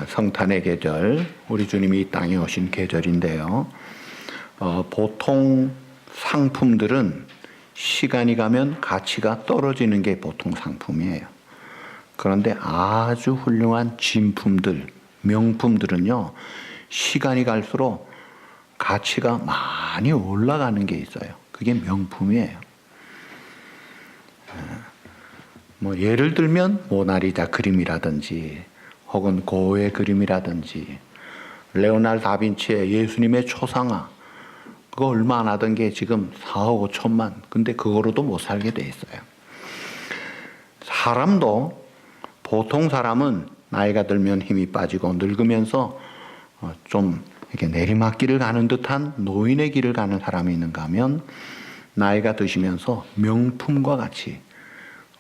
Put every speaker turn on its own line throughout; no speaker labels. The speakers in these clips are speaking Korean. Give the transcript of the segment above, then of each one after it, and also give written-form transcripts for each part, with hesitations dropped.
성탄의 계절, 우리 주님이 이 땅에 오신 계절인데요. 보통 상품들은 시간이 가면 가치가 떨어지는 게 보통 상품이에요. 그런데 아주 훌륭한 진품들, 명품들은요, 시간이 갈수록 가치가 많이 올라가는 게 있어요. 그게 명품이에요. 예를 들면 모나리자 그림이라든지 혹은 고흐의 그림이라든지 레오나르도 다빈치의 예수님의 초상화, 그거 얼마 안 하던 게 지금 4억 5천만, 근데 그거로도 못 살게 돼 있어요. 사람도, 보통 사람은 나이가 들면 힘이 빠지고 늙으면서 좀 이렇게 내리막길을 가는 듯한 노인의 길을 가는 사람이 있는가 하면, 나이가 드시면서 명품과 같이,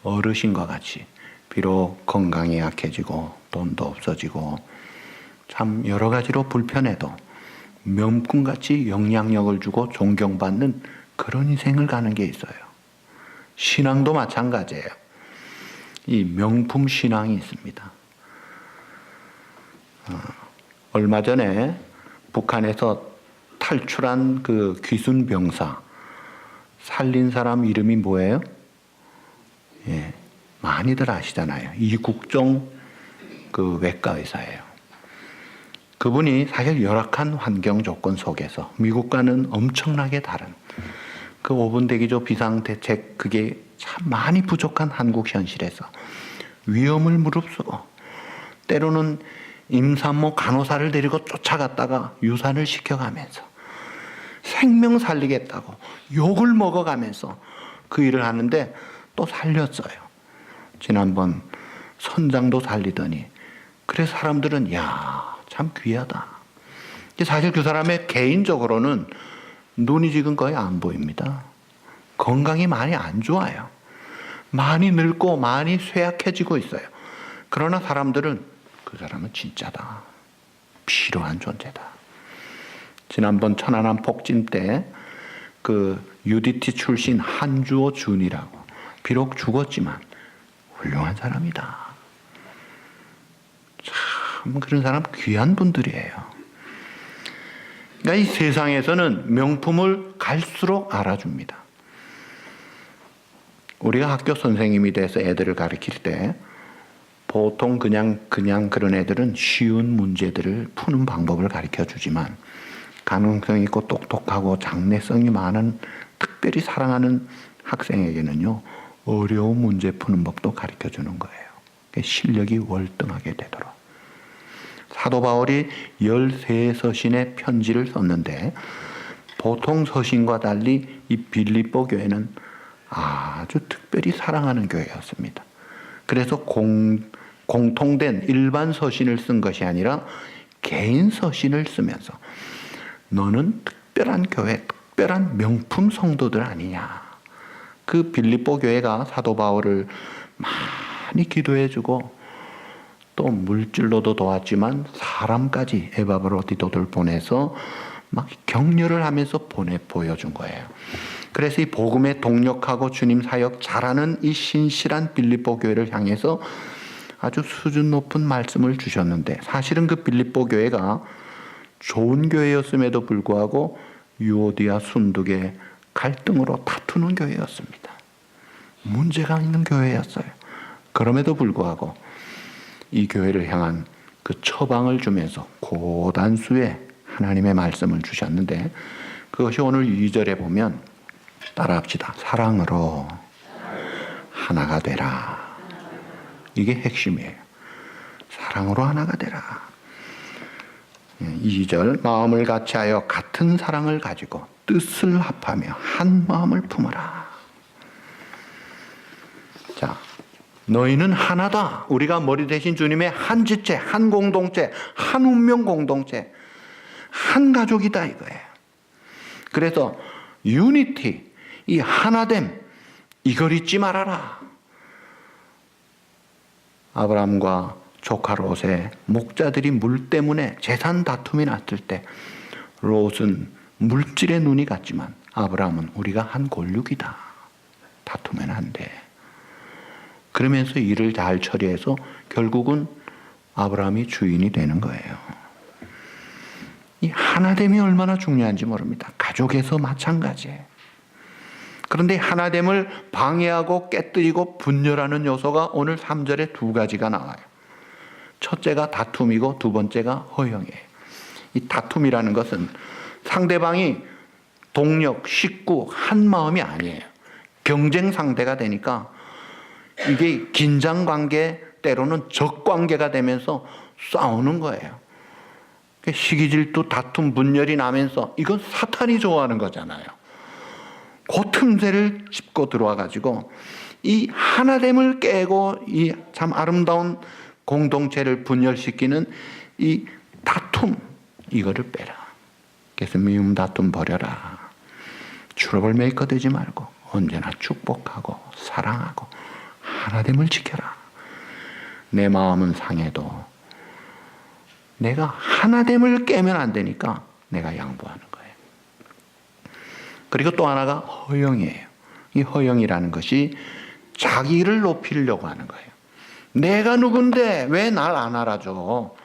어르신과 같이, 비록 건강이 약해지고 돈도 없어지고 참 여러 가지로 불편해도 명품같이 영향력을 주고 존경받는 그런 인생을 가는 게 있어요. 신앙도 마찬가지예요. 이 명품 신앙이 있습니다. 얼마 전에 북한에서 탈출한 그 귀순 병사 살린 사람 이름이 뭐예요? 예, 많이들 아시잖아요. 이국종 그 외과 의사예요. 그분이 사실 열악한 환경 조건 속에서 미국과는 엄청나게 다른 그 5분 대기조 비상대책, 그게 참 많이 부족한 한국 현실에서 위험을 무릅쓰고 때로는 임산모 간호사를 데리고 쫓아갔다가 유산을 시켜가면서 생명 살리겠다고 욕을 먹어가면서 그 일을 하는데 또 살렸어요. 지난번 선장도 살리더니. 그래서 사람들은 야, 참 귀하다. 사실 그 사람의 개인적으로는 눈이 지금 거의 안 보입니다. 건강이 많이 안 좋아요. 많이 늙고 많이 쇠약해지고 있어요. 그러나 사람들은 그 사람은 진짜다. 필요한 존재다. 지난번 천안함 폭진 때 그 UDT 출신 한주호 준이라고, 비록 죽었지만 훌륭한 사람이다. 참 그런 사람 귀한 분들이에요. 그러니까 이 세상에서는 명품을 갈수록 알아줍니다. 우리가 학교 선생님이 돼서 애들을 가르칠 때 보통 그냥 그런 애들은 쉬운 문제들을 푸는 방법을 가르쳐 주지만, 가능성 있고 똑똑하고 장래성이 많은, 특별히 사랑하는 학생에게는요, 어려운 문제 푸는 법도 가르쳐 주는 거예요. 실력이 월등하게 되도록. 사도 바울이 13서신의 편지를 썼는데 보통 서신과 달리 이 빌립보 교회는 아주 특별히 사랑하는 교회였습니다. 그래서 공통된 일반 서신을 쓴 것이 아니라 개인 서신을 쓰면서 너는 특별한 교회, 특별한 명품 성도들 아니냐. 그 빌립보 교회가 사도 바울을 많이 기도해주고 또 물질로도 도왔지만 사람까지 에바브로디도를 보내서 막 격려를 하면서 보여준 거예요. 그래서 이 복음에 동력하고 주님 사역 잘하는 이 신실한 빌립보 교회를 향해서 아주 수준 높은 말씀을 주셨는데, 사실은 그 빌립보 교회가 좋은 교회였음에도 불구하고 유오디아 순두계 갈등으로 다투는 교회였습니다. 문제가 있는 교회였어요. 그럼에도 불구하고 이 교회를 향한 그 처방을 주면서 고단수의 하나님의 말씀을 주셨는데, 그것이 오늘 2절에 보면 따라합시다. 사랑으로 하나가 되라. 이게 핵심이에요. 사랑으로 하나가 되라. 2절, 마음을 같이하여 같은 사랑을 가지고 뜻을 합하며 한 마음을 품어라. 자, 너희는 하나다. 우리가 머리 대신 주님의 한 지체, 한 공동체, 한 운명 공동체, 한 가족이다 이거예요. 그래서 유니티, 이 하나됨, 이걸 잊지 말아라. 아브라함과 조카 롯의 목자들이 물 때문에 재산 다툼이 났을 때 롯은 물질의 눈이 갔지만 아브라함은 우리가 한 골육이다. 다투면 안 돼. 그러면서 일을 잘 처리해서 결국은 아브라함이 주인이 되는 거예요. 이 하나됨이 얼마나 중요한지 모릅니다. 가족에서 마찬가지예요. 그런데 하나됨을 방해하고 깨뜨리고 분열하는 요소가 오늘 3절에 두 가지가 나와요. 첫째가 다툼이고 두 번째가 허영이에요. 이 다툼이라는 것은 상대방이 동력, 식구, 한 마음이 아니에요. 경쟁 상대가 되니까 이게 긴장 관계, 때로는 적 관계가 되면서 싸우는 거예요. 시기 질투, 다툼, 분열이 나면서 이건 사탄이 좋아하는 거잖아요. 그 틈새를 짚고 들어와 가지고 이 하나됨을 깨고 이 참 아름다운 공동체를 분열시키는 이 다툼, 이거를 빼라. 그래서 미움 다툼 버려라. 트러블 메이커 되지 말고 언제나 축복하고 사랑하고 하나됨을 지켜라. 내 마음은 상해도 내가 하나됨을 깨면 안 되니까 내가 양보하는 거예요. 그리고 또 하나가 허영이에요. 이 허영이라는 것이 자기를 높이려고 하는 거예요. 내가 누군데 왜 날 안 알아줘?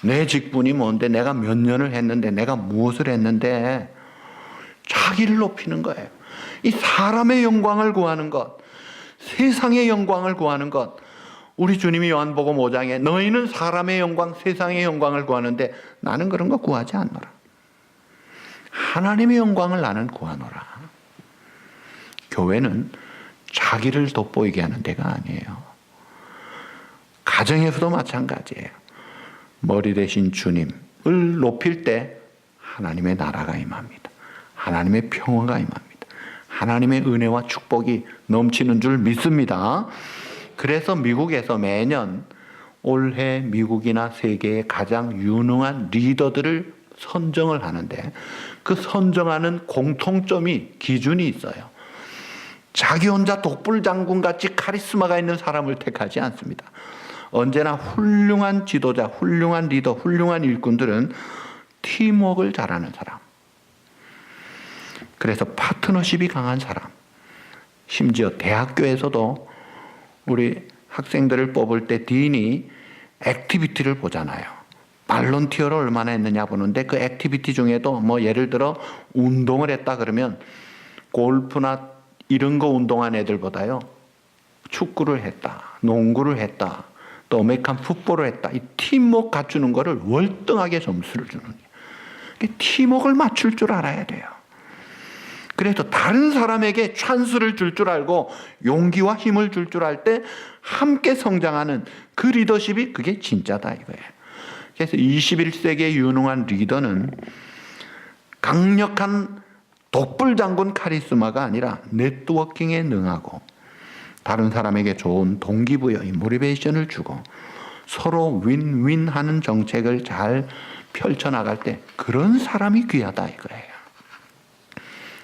내 직분이 뭔데, 내가 몇 년을 했는데, 내가 무엇을 했는데, 자기를 높이는 거예요. 이 사람의 영광을 구하는 것, 세상의 영광을 구하는 것, 우리 주님이 요한복음 5장에 너희는 사람의 영광, 세상의 영광을 구하는데 나는 그런 거 구하지 않노라. 하나님의 영광을 나는 구하노라. 교회는 자기를 돋보이게 하는 데가 아니에요. 가정에서도 마찬가지예요. 머리 대신 주님을 높일 때 하나님의 나라가 임합니다. 하나님의 평화가 임합니다. 하나님의 은혜와 축복이 넘치는 줄 믿습니다. 그래서 미국에서 매년 올해 미국이나 세계의 가장 유능한 리더들을 선정을 하는데 그 선정하는 공통점이 기준이 있어요. 자기 혼자 독불장군같이 카리스마가 있는 사람을 택하지 않습니다. 언제나 훌륭한 지도자, 훌륭한 리더, 훌륭한 일꾼들은 팀워크를 잘하는 사람. 그래서 파트너십이 강한 사람. 심지어 대학교에서도 우리 학생들을 뽑을 때 딘이 액티비티를 보잖아요. 발런티어를 얼마나 했느냐 보는데 그 액티비티 중에도 뭐 예를 들어 운동을 했다 그러면 골프나 이런 거 운동한 애들보다요 축구를 했다, 농구를 했다, 또 어메리칸 풋볼을 했다. 이 팀워크 갖추는 거를 월등하게 점수를 주는 거예요. 팀워크를 맞출 줄 알아야 돼요. 그래서 다른 사람에게 찬스를 줄 줄 알고 용기와 힘을 줄 줄 알 때 함께 성장하는 그 리더십이 그게 진짜다 이거예요. 그래서 21세기의 유능한 리더는 강력한 독불장군 카리스마가 아니라 네트워킹에 능하고 다른 사람에게 좋은 동기부여, 모티베이션을 주고 서로 윈윈하는 정책을 잘 펼쳐나갈 때 그런 사람이 귀하다 이거예요.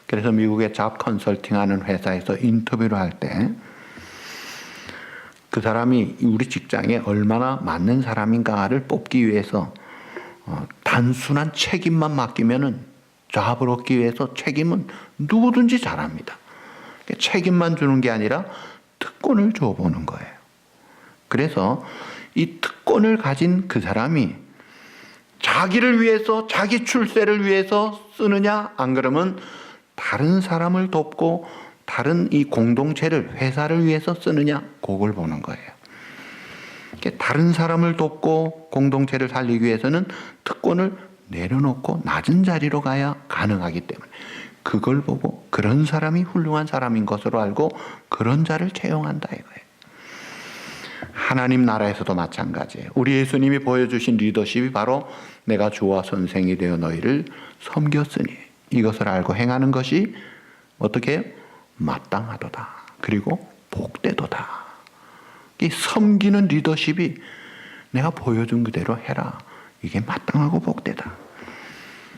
그래서 미국의 잡 컨설팅하는 회사에서 인터뷰를 할 때 그 사람이 우리 직장에 얼마나 맞는 사람인가를 뽑기 위해서 단순한 책임만 맡기면은 잡을 얻기 위해서 책임은 누구든지 잘합니다. 책임만 주는 게 아니라 특권을 줘보는 거예요. 그래서 이 특권을 가진 그 사람이 자기를 위해서, 자기 출세를 위해서 쓰느냐, 안 그러면 다른 사람을 돕고 다른 이 공동체를, 회사를 위해서 쓰느냐, 그걸 보는 거예요. 다른 사람을 돕고 공동체를 살리기 위해서는 특권을 내려놓고 낮은 자리로 가야 가능하기 때문에 그걸 보고 그런 사람이 훌륭한 사람인 것으로 알고 그런 자를 채용한다 이거예요. 하나님 나라에서도 마찬가지예요. 우리 예수님이 보여주신 리더십이 바로 내가 주와 선생이 되어 너희를 섬겼으니 이것을 알고 행하는 것이 어떻게 마땅하도다. 그리고 복되도다. 이 섬기는 리더십이 내가 보여준 그대로 해라. 이게 마땅하고 복되다.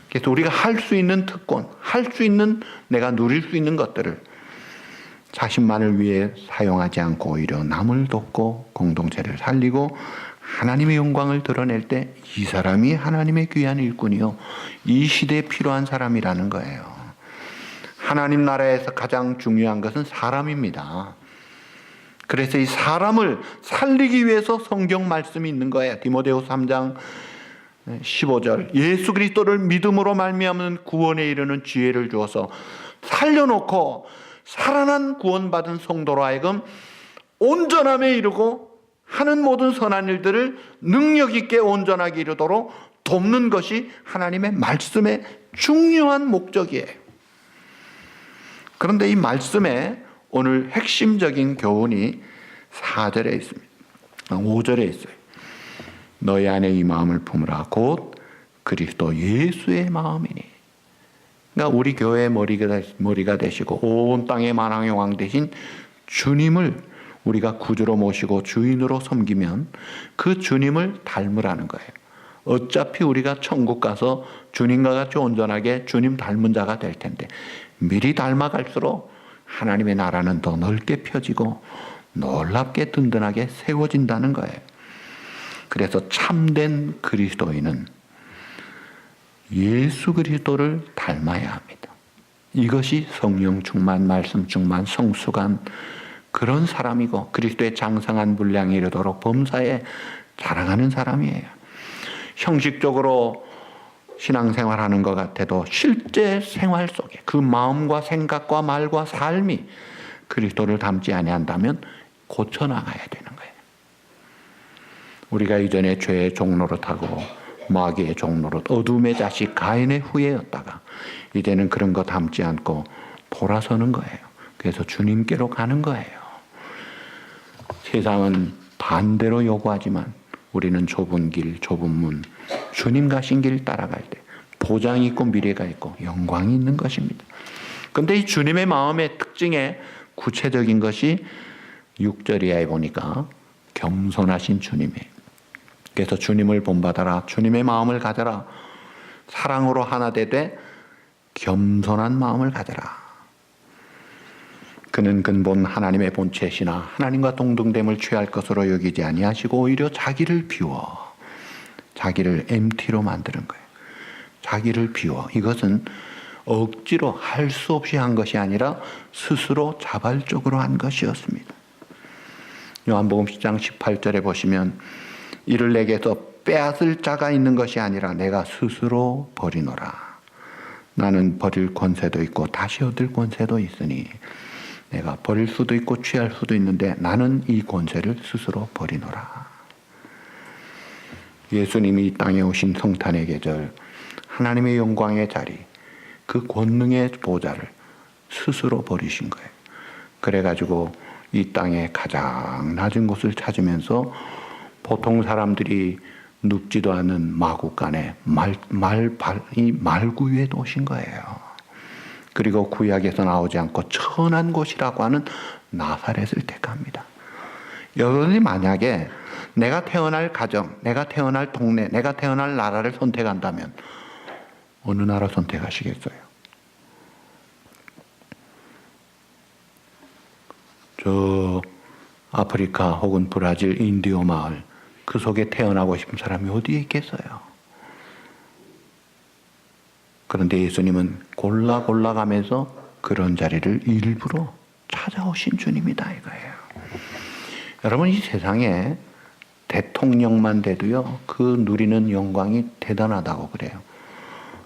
그래서 우리가 할 수 있는 특권, 할 수 있는 내가 누릴 수 있는 것들을 자신만을 위해 사용하지 않고 오히려 남을 돕고 공동체를 살리고 하나님의 영광을 드러낼 때 이 사람이 하나님의 귀한 일꾼이요. 이 시대에 필요한 사람이라는 거예요. 하나님 나라에서 가장 중요한 것은 사람입니다. 그래서 이 사람을 살리기 위해서 성경 말씀이 있는 거예요. 디모데후서 3장 15절 예수 그리스도를 믿음으로 말미암는 구원에 이르는 지혜를 주어서 살려놓고 살아난 구원받은 성도로 하여금 온전함에 이르고 하는 모든 선한 일들을 능력 있게 온전하게 이르도록 돕는 것이 하나님의 말씀의 중요한 목적이에요. 그런데 이 말씀에 오늘 핵심적인 교훈이 4절에 있습니다. 5절에 있어요. 너희 안에 이 마음을 품으라 곧 그리스도 예수의 마음이니. 그러니까 우리 교회의 머리가 되시고 온 땅의 만왕의 왕 되신 주님을 우리가 구주로 모시고 주인으로 섬기면 그 주님을 닮으라는 거예요. 어차피 우리가 천국 가서 주님과 같이 온전하게 주님 닮은 자가 될 텐데 미리 닮아갈수록 하나님의 나라는 더 넓게 펴지고 놀랍게 든든하게 세워진다는 거예요. 그래서 참된 그리스도인은 예수 그리스도를 닮아야 합니다. 이것이 성령 충만, 말씀 충만, 성숙한 그런 사람이고 그리스도의 장성한 분량에 이르도록 범사에 자랑하는 사람이에요. 형식적으로 신앙생활하는 것 같아도 실제 생활 속에 그 마음과 생각과 말과 삶이 그리스도를 닮지 아니한다면 고쳐나가야 되는 거예요. 우리가 이전에 죄의 종노릇하고 마귀의 종노릇, 어둠의 자식 가인의 후예였다가 이제는 그런 거 닮지 않고 돌아서는 거예요. 그래서 주님께로 가는 거예요. 세상은 반대로 요구하지만 우리는 좁은 길, 좁은 문, 주님 가신 길 따라갈 때 보장이 있고 미래가 있고 영광이 있는 것입니다. 그런데 이 주님의 마음의 특징의 구체적인 것이 6절 이하에 보니까 겸손하신 주님이에요. 그래서 주님을 본받아라, 주님의 마음을 가져라, 사랑으로 하나 되되 겸손한 마음을 가져라. 그는 근본 하나님의 본체시나 하나님과 동등됨을 취할 것으로 여기지 아니하시고 오히려 자기를 비워 자기를 MT로 만드는 거예요. 자기를 비워. 이것은 억지로 할 수 없이 한 것이 아니라 스스로 자발적으로 한 것이었습니다. 요한복음 10장 18절에 보시면 이를 내게서 빼앗을 자가 있는 것이 아니라 내가 스스로 버리노라. 나는 버릴 권세도 있고 다시 얻을 권세도 있으니 내가 버릴 수도 있고 취할 수도 있는데 나는 이 권세를 스스로 버리노라. 예수님이 이 땅에 오신 성탄의 계절, 하나님의 영광의 자리, 그 권능의 보좌를 스스로 버리신 거예요. 그래가지고 이 땅의 가장 낮은 곳을 찾으면서 보통 사람들이 눕지도 않은 마구간에 말구 위에 오신 거예요. 그리고 구약에서 나오지 않고 천한 곳이라고 하는 나사렛을 택합니다. 여러분이 만약에 내가 태어날 가정, 내가 태어날 동네, 내가 태어날 나라를 선택한다면 어느 나라 선택하시겠어요? 저 아프리카 혹은 브라질 인디오 마을 그 속에 태어나고 싶은 사람이 어디에 있겠어요? 그런데 예수님은 골라 가면서 그런 자리를 일부러 찾아오신 주님이다 이거예요. 여러분 이 세상에 대통령만 돼도요 그 누리는 영광이 대단하다고 그래요.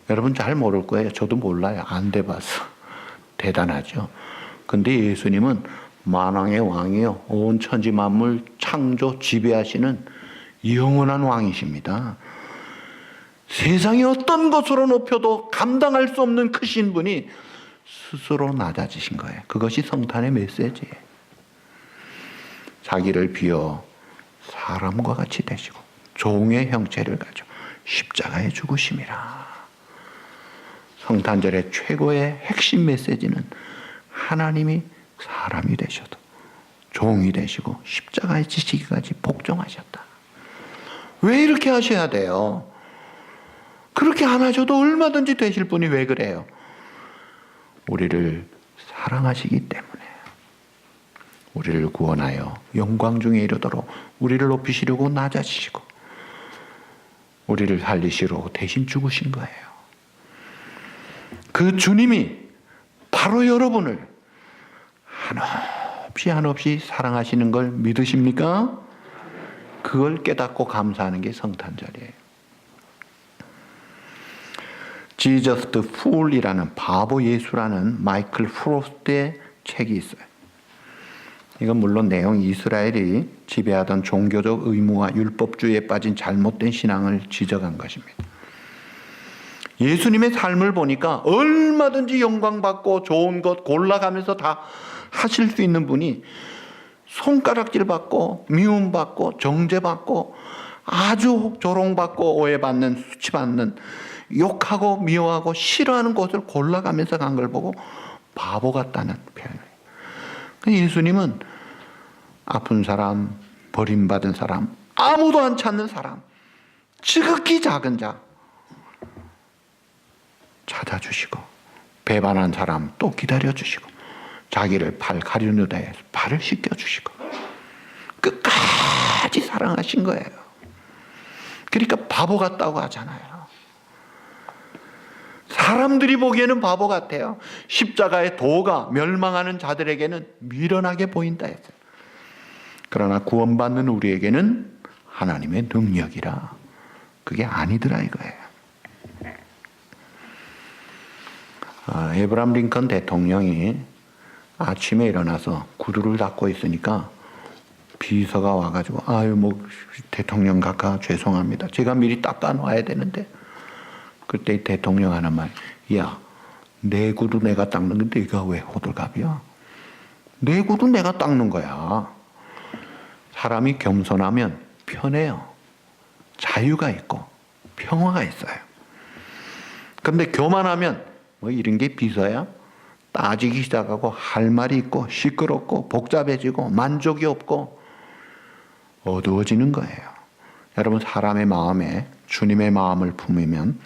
여러분 잘 모를 거예요. 저도 몰라요. 안 돼봐서. 대단하죠. 근데 예수님은 만왕의 왕이요. 온 천지 만물 창조 지배하시는 영원한 왕이십니다. 세상이 어떤 것으로 높여도 감당할 수 없는 크신 분이 스스로 낮아지신 거예요. 그것이 성탄의 메시지예요. 자기를 비워 사람과 같이 되시고 종의 형체를 가져 십자가에 죽으심이라. 성탄절의 최고의 핵심 메시지는 하나님이 사람이 되셔도 종이 되시고 십자가에 지시기까지 복종하셨다. 왜 이렇게 하셔야 돼요? 그렇게 안 하셔도 얼마든지 되실 분이 왜 그래요? 우리를 사랑하시기 때문에 우리를 구원하여 영광 중에 이르도록 우리를 높이시려고 낮아지시고 우리를 살리시려고 대신 죽으신 거예요. 그 주님이 바로 여러분을 한없이 사랑하시는 걸 믿으십니까? 그걸 깨닫고 감사하는 게 성탄절이에요. Jesus the Fool이라는 바보 예수라는 마이클 프로스트의 책이 있어요. 이건 물론 내용이 이스라엘이 지배하던 종교적 의무와 율법주의에 빠진 잘못된 신앙을 지적한 것입니다. 예수님의 삶을 보니까 얼마든지 영광받고 좋은 것 골라가면서 다 하실 수 있는 분이 손가락질 받고 미움받고 정죄받고 아주 조롱받고 오해받는 수치받는 욕하고 미워하고 싫어하는 곳을 골라가면서 간 걸 보고 바보 같다는 표현이에요. 예수님은 아픈 사람, 버림받은 사람, 아무도 안 찾는 사람, 지극히 작은 자 찾아주시고 배반한 사람 또 기다려주시고 자기를 팔 가려는 데에 발을 씻겨주시고 끝까지 사랑하신 거예요. 그러니까 바보 같다고 하잖아요. 사람들이 보기에는 바보 같아요. 십자가의 도가 멸망하는 자들에게는 미련하게 보인다 했어요. 그러나 구원받는 우리에게는 하나님의 능력이라 그게 아니더라 이거예요. 에브라함 링컨 대통령이 아침에 일어나서 구두를 닦고 있으니까 비서가 와가지고 대통령 각하 죄송합니다. 제가 미리 닦아놔야 되는데 그때 대통령 하는 말, 야, 내 구두 내가 닦는 건데 네가 왜 호들갑이야? 내 구두 내가 닦는 거야. 사람이 겸손하면 편해요. 자유가 있고 평화가 있어요. 그런데 교만하면 뭐 이런 게 비서야? 따지기 시작하고 할 말이 있고 시끄럽고 복잡해지고 만족이 없고 어두워지는 거예요. 여러분 사람의 마음에 주님의 마음을 품으면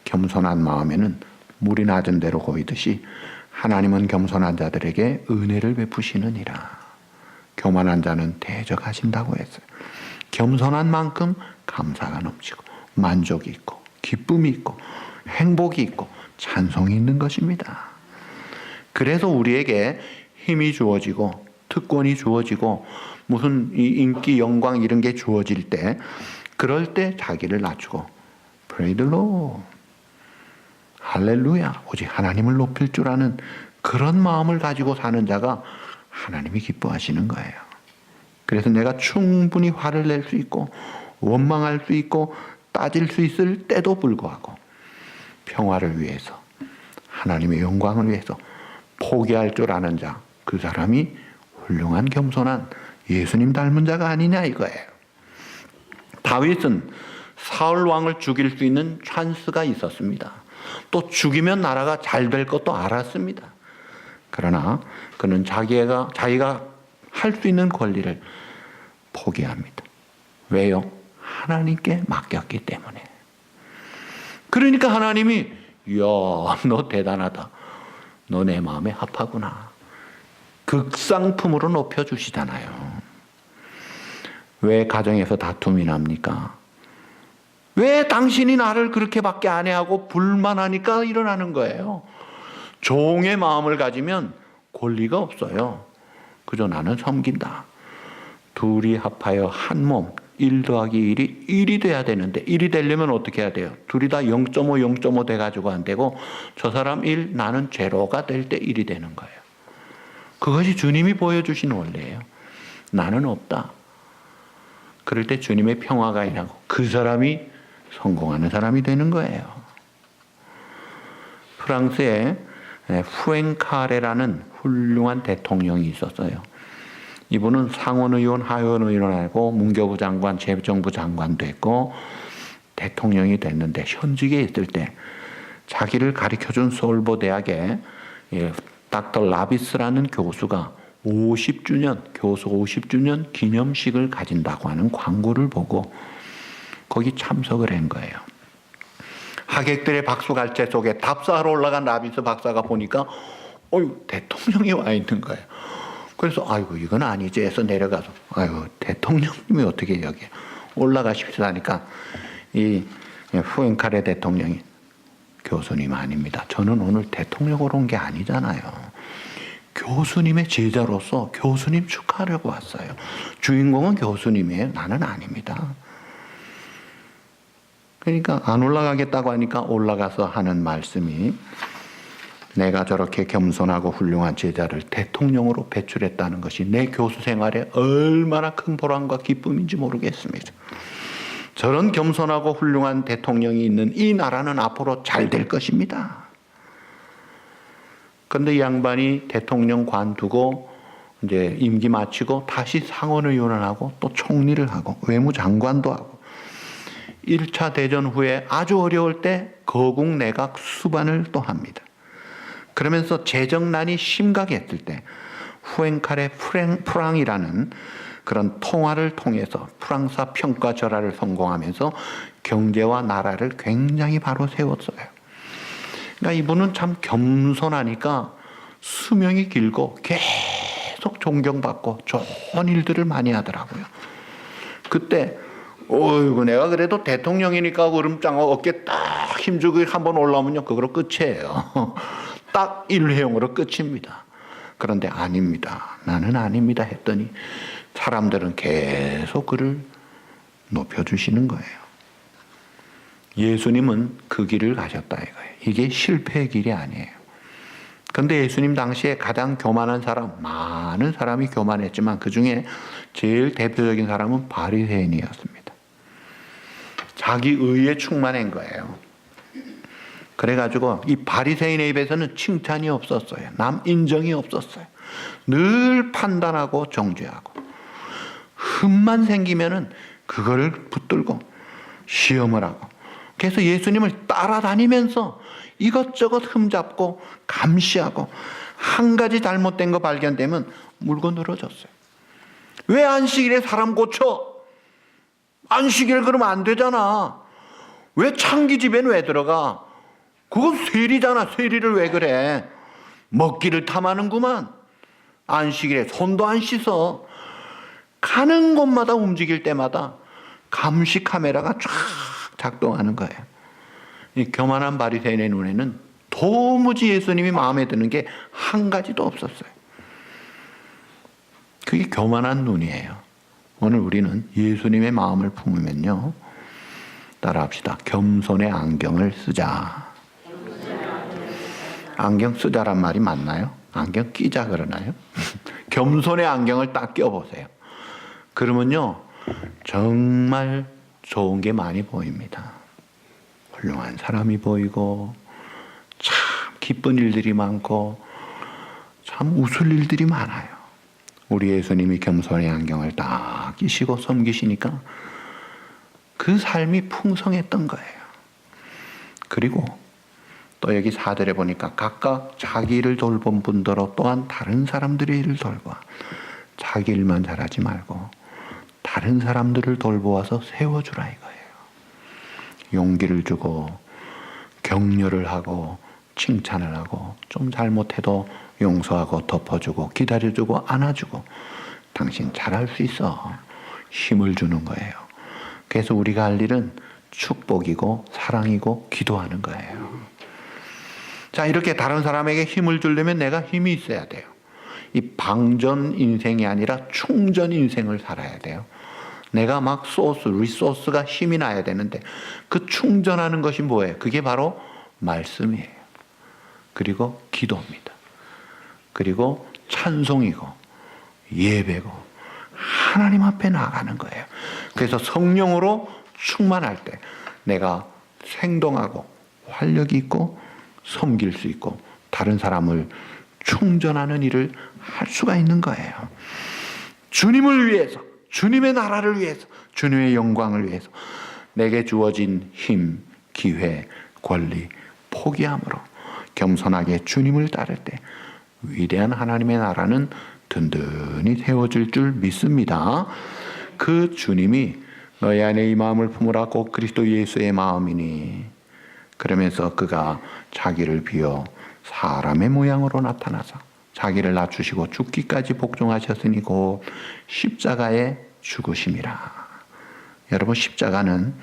겸손한 마음에는 물이 낮은 대로 고이듯이 하나님은 겸손한 자들에게 은혜를 베푸시느니라. 교만한 자는 대적하신다고 했어요. 겸손한 만큼 감사가 넘치고 만족이 있고 기쁨이 있고 행복이 있고 찬송이 있는 것입니다. 그래서 우리에게 힘이 주어지고 특권이 주어지고 무슨 인기 영광 이런 게 주어질 때 그럴 때 자기를 낮추고 Praise the Lord, 할렐루야, 오직 하나님을 높일 줄 아는 그런 마음을 가지고 사는 자가 하나님이 기뻐하시는 거예요. 그래서 내가 충분히 화를 낼 수 있고 원망할 수 있고 따질 수 있을 때도 불구하고 평화를 위해서 하나님의 영광을 위해서 포기할 줄 아는 자, 그 사람이 훌륭한 겸손한 예수님 닮은 자가 아니냐 이거예요. 다윗은 사울 왕을 죽일 수 있는 찬스가 있었습니다. 또 죽이면 나라가 잘 될 것도 알았습니다. 그러나 그는 자기가 할 수 있는 권리를 포기합니다. 왜요? 하나님께 맡겼기 때문에. 그러니까 하나님이 이야 너 대단하다. 너 내 마음에 합하구나. 극상품으로 높여주시잖아요. 왜 가정에서 다툼이 납니까? 왜 당신이 나를 그렇게밖에 안 해하고 불만하니까 일어나는 거예요. 종의 마음을 가지면 권리가 없어요. 그저 나는 섬긴다. 둘이 합하여 한 몸, 1 더하기 1이 1이 돼야 되는데 1이 되려면 어떻게 해야 돼요? 둘이 다 0.5, 0.5 돼가지고 안 되고 저 사람 1, 나는 제로가 될 때 1이 되는 거예요. 그것이 주님이 보여주신 원리예요. 나는 없다. 그럴 때 주님의 평화가 일하고 그 사람이 성공하는 사람이 되는 거예요. 프랑스에 푸엥카레라는 훌륭한 대통령이 있었어요. 이분은 상원의원, 하원의원하고 문교부 장관, 재정부 장관도 했고 대통령이 됐는데 현직에 있을 때 자기를 가르쳐준 솔보 대학에 닥터 라비스라는 교수가 50주년, 교수 50주년 기념식을 가진다고 하는 광고를 보고 거기 참석을 한 거예요. 하객들의 박수갈채 속에 답사하러 올라간 라비스 박사가 보니까 대통령이 와 있는 거예요. 그래서 아이고 이건 아니지 해서 내려가서 아이고 대통령님이 어떻게 여기 올라가십시오 하니까 이 푸엥카레 대통령이 교수님 아닙니다. 저는 오늘 대통령으로 온 게 아니잖아요. 교수님의 제자로서 교수님 축하하려고 왔어요. 주인공은 교수님이에요. 나는 아닙니다. 그러니까 안 올라가겠다고 하니까 올라가서 하는 말씀이 내가 저렇게 겸손하고 훌륭한 제자를 대통령으로 배출했다는 것이 내 교수 생활에 얼마나 큰 보람과 기쁨인지 모르겠습니다. 저런 겸손하고 훌륭한 대통령이 있는 이 나라는 앞으로 잘 될 것입니다. 그런데 이 양반이 대통령 관두고 이제 임기 마치고 다시 상원의원을 하고 또 총리를 하고 외무장관도 하고 1차 대전 후에 아주 어려울 때 거국 내각 수반을 또 합니다. 그러면서 재정난이 심각했을 때 후엔칼의 프랑이라는 그런 통화를 통해서 프랑사 평가절하를 성공하면서 경제와 나라를 굉장히 바로 세웠어요. 그러니까 이분은 참 겸손하니까 수명이 길고 계속 존경받고 좋은 일들을 많이 하더라고요. 그때 어이구 내가 그래도 대통령이니까 그름장 어깨 딱 힘주고 한번 올라오면요 그거로 끝이에요. 딱 일회용으로 끝입니다. 그런데 아닙니다. 나는 아닙니다 했더니 사람들은 계속 그를 높여주시는 거예요. 예수님은 그 길을 가셨다 이거예요. 이게 실패의 길이 아니에요. 그런데 예수님 당시에 가장 교만한 사람, 많은 사람이 교만했지만 그 중에 제일 대표적인 사람은 바리새인이었습니다. 자기 의에 충만한 거예요. 그래가지고 이 바리새인의 입에서는 칭찬이 없었어요. 남 인정이 없었어요. 늘 판단하고 정죄하고 흠만 생기면은 그거를 붙들고 시험을 하고 그래서 예수님을 따라다니면서 이것저것 흠잡고 감시하고 한 가지 잘못된 거 발견되면 물고 늘어졌어요. 왜 안식일에 사람 고쳐? 안식일 그러면 안 되잖아. 왜 창기 집에는 왜 들어가? 그건 쇠리잖아. 쇠리를 왜 그래? 먹기를 탐하는구만. 안식일에 손도 안 씻어. 가는 곳마다 움직일 때마다 감시 카메라가 쫙 작동하는 거예요. 이 교만한 바리새인의 눈에는 도무지 예수님이 마음에 드는 게 한 가지도 없었어요. 그게 교만한 눈이에요. 오늘 우리는 예수님의 마음을 품으면요. 따라합시다. 겸손의 안경을 쓰자. 안경 쓰자란 말이 맞나요? 안경 끼자 그러나요? 겸손의 안경을 딱 껴보세요. 그러면요. 정말 좋은 게 많이 보입니다. 훌륭한 사람이 보이고 참 기쁜 일들이 많고 참 웃을 일들이 많아요. 우리 예수님이 겸손의 안경을 딱 끼시고 섬기시니까 그 삶이 풍성했던 거예요. 그리고 또 여기 4절에 보니까 각각 자기 일을 돌본 분더러 또한 다른 사람들의 일을 돌봐. 자기 일만 잘하지 말고 다른 사람들을 돌보아서 세워주라 이거예요. 용기를 주고 격려를 하고 칭찬을 하고 좀 잘못해도 용서하고 덮어주고 기다려주고 안아주고 당신 잘할 수 있어. 힘을 주는 거예요. 그래서 우리가 할 일은 축복이고 사랑이고 기도하는 거예요. 자, 이렇게 다른 사람에게 힘을 주려면 내가 힘이 있어야 돼요. 이 방전 인생이 아니라 충전 인생을 살아야 돼요. 내가 막 리소스가 힘이 나야 되는데 그 충전하는 것이 뭐예요? 그게 바로 말씀이에요. 그리고 기도입니다. 그리고 찬송이고 예배고 하나님 앞에 나가는 거예요. 그래서 성령으로 충만할 때 내가 생동하고 활력이 있고 섬길 수 있고 다른 사람을 충전하는 일을 할 수가 있는 거예요. 주님을 위해서, 주님의 나라를 위해서, 주님의 영광을 위해서 내게 주어진 힘, 기회, 권리 포기함으로 겸손하게 주님을 따를 때 위대한 하나님의 나라는 든든히 세워질 줄 믿습니다. 그 주님이 너희 안에 이 마음을 품으라 곧 그리스도 예수의 마음이니 그러면서 그가 자기를 비워 사람의 모양으로 나타나서 자기를 낮추시고 죽기까지 복종하셨으니 곧 십자가에 죽으심이라. 여러분 십자가는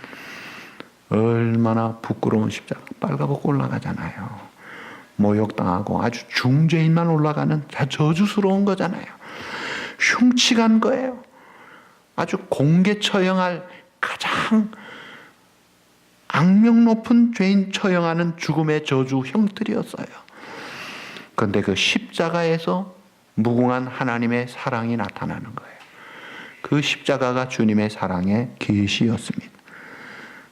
얼마나 부끄러운 십자가 빨가벗고 올라가잖아요. 모욕당하고 아주 중죄인만 올라가는 저주스러운 거잖아요. 흉측한 거예요. 아주 공개 처형할 가장 악명 높은 죄인 처형하는 죽음의 저주 형틀이었어요. 그런데 그 십자가에서 무궁한 하나님의 사랑이 나타나는 거예요. 그 십자가가 주님의 사랑의 계시였습니다.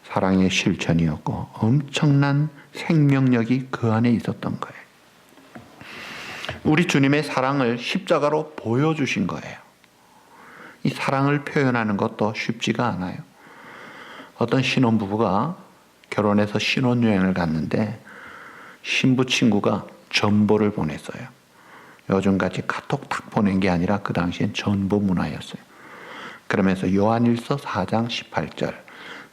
사랑의 실천이었고 엄청난 생명력이 그 안에 있었던 거예요. 우리 주님의 사랑을 십자가로 보여주신 거예요. 이 사랑을 표현하는 것도 쉽지가 않아요. 어떤 신혼부부가 결혼해서 신혼여행을 갔는데 신부 친구가 전보를 보냈어요. 요즘같이 카톡 탁 보낸 게 아니라 그 당시엔 전보 문화였어요. 그러면서 요한일서 4장 18절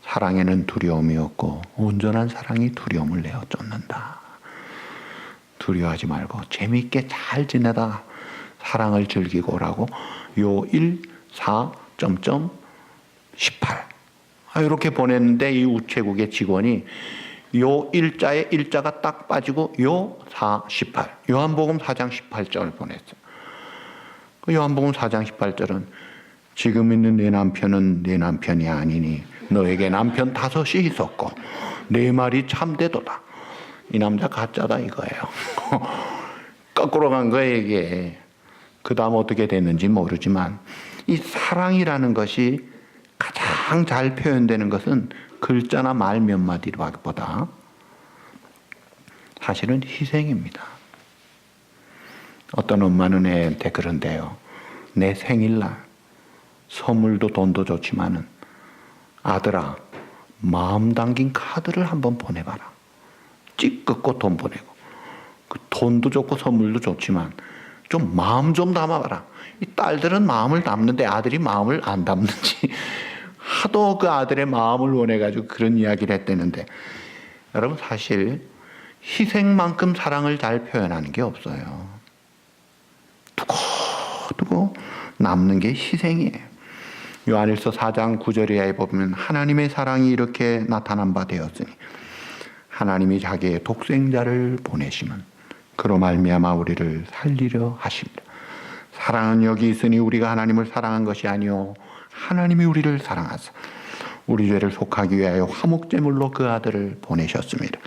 사랑에는 두려움이 없고 온전한 사랑이 두려움을 내어 쫓는다. 두려워하지 말고 재미있게 잘 지내다가 사랑을 즐기고 오라고 요 1, 4, 18 이렇게 보냈는데 이 우체국의 직원이 요 일자에 일자가 딱 빠지고 요 4, 18 요한복음 4장 18절을 보냈어요. 그 요한복음 4장 18절은 지금 있는 내 남편은 내 남편이 아니니 너에게 남편 5이 있었고 내 말이 참되도다. 이 남자 가짜다 이거예요. 거꾸로 간 거예요 이게. 그 다음 어떻게 됐는지 모르지만 이 사랑이라는 것이 가장 잘 표현되는 것은 글자나 말 몇 마디보다 사실은 희생입니다. 어떤 엄마는 애한테 그런데요. 내 생일날 선물도 돈도 좋지만은 아들아 마음 담긴 카드를 한번 보내봐라. 찌끄고 돈 보내고 그 돈도 좋고 선물도 좋지만 좀 마음 좀 담아봐라. 이 딸들은 마음을 담는데 아들이 마음을 안 담는지 하도 그 아들의 마음을 원해가지고 그런 이야기를 했다는데 여러분 사실 희생만큼 사랑을 잘 표현하는 게 없어요. 두고 남는 게 희생이에요. 요한일서 4장 9절에 보면 하나님의 사랑이 이렇게 나타난 바 되었으니 하나님이 자기의 독생자를 보내심은 그로 말미암아 우리를 살리려 하십니다. 사랑은 여기 있으니 우리가 하나님을 사랑한 것이 아니요 하나님이 우리를 사랑하사 우리 죄를 속하기 위하여 화목제물로 그 아들을 보내셨습니다.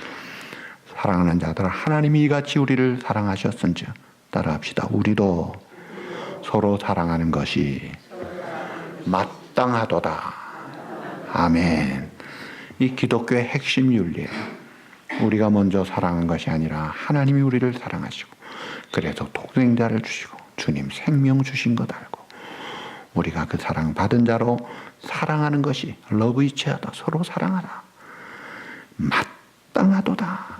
사랑하는 자들아 하나님이 이같이 우리를 사랑하셨은즉 따라합시다. 우리도 서로 사랑하는 것이 마땅하도다. 아멘. 이 기독교의 핵심 윤리예요. 우리가 먼저 사랑한 것이 아니라 하나님이 우리를 사랑하시고 그래서 독생자를 주시고 주님 생명 주신 것 알고 우리가 그 사랑 받은 자로 사랑하는 것이 러브 이치하다. 서로 사랑하라. 마땅하도다.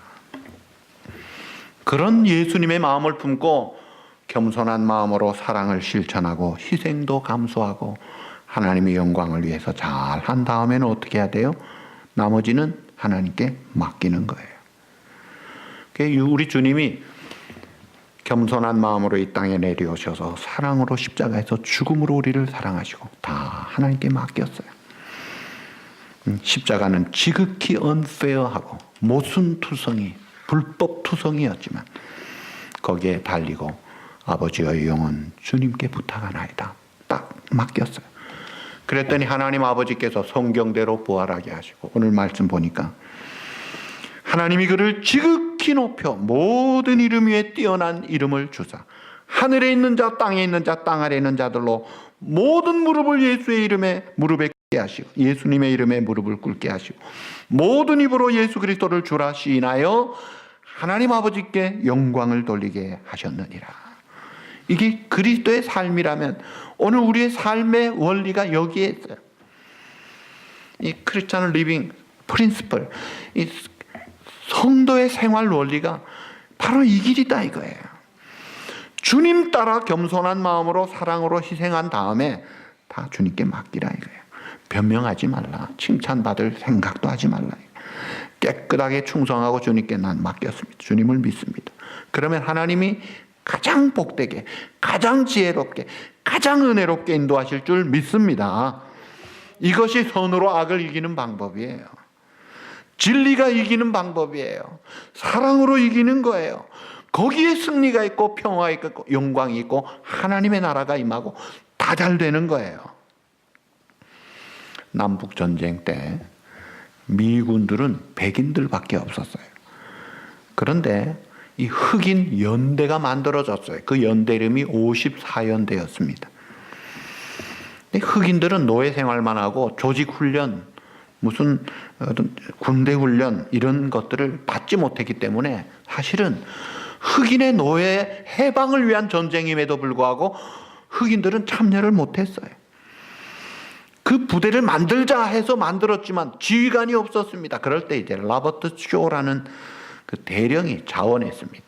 그런 예수님의 마음을 품고 겸손한 마음으로 사랑을 실천하고 희생도 감수하고 하나님의 영광을 위해서 잘 한 다음에는 어떻게 해야 돼요? 나머지는 하나님께 맡기는 거예요. 우리 주님이 겸손한 마음으로 이 땅에 내려오셔서 사랑으로 십자가에서 죽음으로 우리를 사랑하시고 다 하나님께 맡겼어요. 십자가는 지극히 unfair하고 모순투성이 불법투성이었지만 거기에 달리고 아버지의 영은 주님께 부탁하나이다. 딱 맡겼어요. 그랬더니 하나님 아버지께서 성경대로 부활하게 하시고 오늘 말씀 보니까 하나님이 그를 지극히 높여 모든 이름 위에 뛰어난 이름을 주사 하늘에 있는 자 땅에 있는 자 땅 아래에 있는 자들로 모든 무릎을 예수의 이름에 무릎에 꿇게 하시고 예수님의 이름에 무릎을 꿇게 하시고 모든 입으로 예수 그리스도를 주라 시인하여 하나님 아버지께 영광을 돌리게 하셨느니라. 이게 그리스도의 삶이라면 오늘 우리의 삶의 원리가 여기에 있어요. 이 크리스찬 리빙 프린시플, 이 성도의 생활 원리가 바로 이 길이다 이거예요. 주님 따라 겸손한 마음으로 사랑으로 희생한 다음에 다 주님께 맡기라 이거예요. 변명하지 말라. 칭찬받을 생각도 하지 말라. 깨끗하게 충성하고 주님께 난 맡겼습니다. 주님을 믿습니다. 그러면 하나님이 가장 복되게, 가장 지혜롭게, 가장 은혜롭게 인도하실 줄 믿습니다. 이것이 선으로 악을 이기는 방법이에요. 진리가 이기는 방법이에요. 사랑으로 이기는 거예요. 거기에 승리가 있고 평화가 있고 영광이 있고 하나님의 나라가 임하고 다 잘 되는 거예요. 남북전쟁 때 미군들은 백인들밖에 없었어요. 그런데 이 흑인 연대가 만들어졌어요. 그 연대 이름이 54연대였습니다. 흑인들은 노예 생활만 하고 조직 훈련, 무슨 군대 훈련 이런 것들을 받지 못했기 때문에 사실은 흑인의 노예 해방을 위한 전쟁임에도 불구하고 흑인들은 참여를 못했어요. 그 부대를 만들자 해서 만들었지만 지휘관이 없었습니다. 그럴 때 이제 로버트 쇼라는 그 대령이 자원했습니다.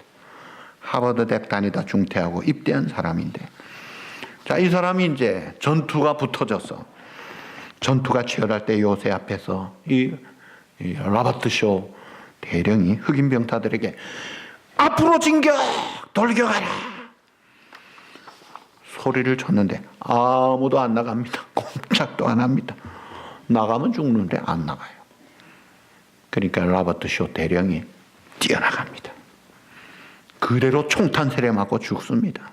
하버드 대 다니다 중퇴하고 입대한 사람인데, 자, 이 사람이 이제 전투가 붙어져서 전투가 치열할 때 요새 앞에서 이 로버트 쇼 대령이 흑인 병사들에게 앞으로 진격! 돌격하라! 소리를 쳤는데 아무도 안 나갑니다. 꼼짝도 안 합니다. 나가면 죽는데 안 나가요. 그러니까 로버트 쇼 대령이 뛰어나갑니다. 그대로 총탄세례 맞고 죽습니다.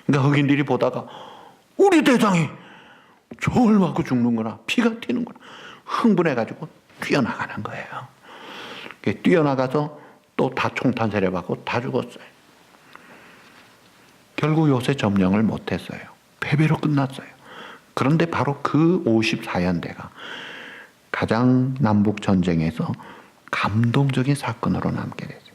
그러니까 흑인들이 보다가 우리 대장이 총을 맞고 죽는구나, 피가 튀는구나, 흥분해가지고 뛰어나가는 거예요. 뛰어나가서 또 다 총탄세례 받고 다 죽었어요. 결국 요새 점령을 못했어요. 패배로 끝났어요. 그런데 바로 그 54연대가 가장 남북전쟁에서 감동적인 사건으로 남게 됐어요.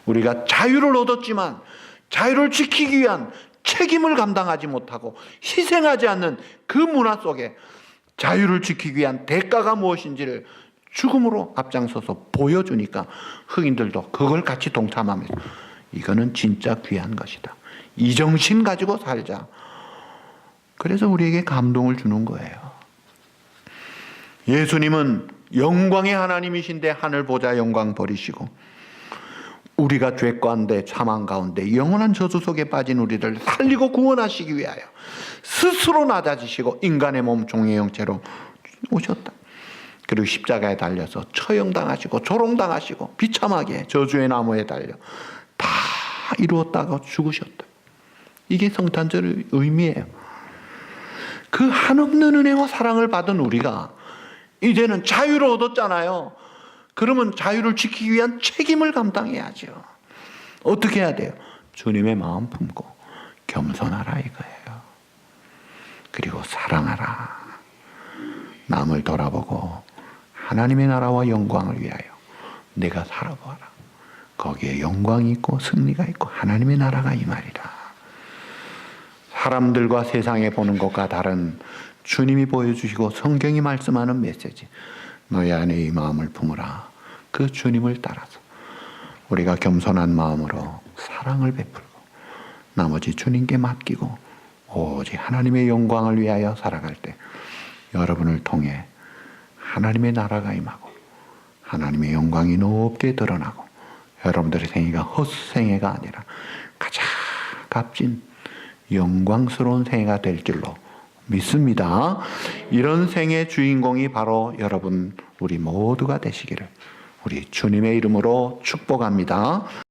우리가 자유를 얻었지만 자유를 지키기 위한 책임을 감당하지 못하고 희생하지 않는 그 문화 속에 자유를 지키기 위한 대가가 무엇인지를 죽음으로 앞장서서 보여주니까 흑인들도 그걸 같이 동참하면서 이거는 진짜 귀한 것이다, 이 정신 가지고 살자. 그래서 우리에게 감동을 주는 거예요. 예수님은 영광의 하나님이신데 하늘 보좌 영광 버리시고 우리가 죄 가운데 사망 가운데 영원한 저주 속에 빠진 우리를 살리고 구원하시기 위하여 스스로 낮아지시고 인간의 몸 종의 형체로 오셨다. 그리고 십자가에 달려서 처형당하시고 조롱당하시고 비참하게 저주의 나무에 달려 다 이루었다고 죽으셨다. 이게 성탄절의 의미예요. 그 한없는 은혜와 사랑을 받은 우리가 이제는 자유를 얻었잖아요. 그러면 자유를 지키기 위한 책임을 감당해야죠. 어떻게 해야 돼요? 주님의 마음 품고 겸손하라 이거예요. 그리고 사랑하라. 남을 돌아보고 하나님의 나라와 영광을 위하여 내가 살아보아라. 거기에 영광이 있고 승리가 있고 하나님의 나라가 임하리라. 사람들과 세상에 보는 것과 다른 주님이 보여주시고 성경이 말씀하는 메시지, 너희 안에 이 마음을 품으라. 그 주님을 따라서 우리가 겸손한 마음으로 사랑을 베풀고 나머지 주님께 맡기고 오직 하나님의 영광을 위하여 살아갈 때 여러분을 통해 하나님의 나라가 임하고 하나님의 영광이 높게 드러나고 여러분들의 생애가 헛생애가 아니라 가장 값진 영광스러운 생애가 될 줄로 믿습니다. 이런 생의 주인공이 바로 여러분 우리 모두가 되시기를 우리 주님의 이름으로 축복합니다.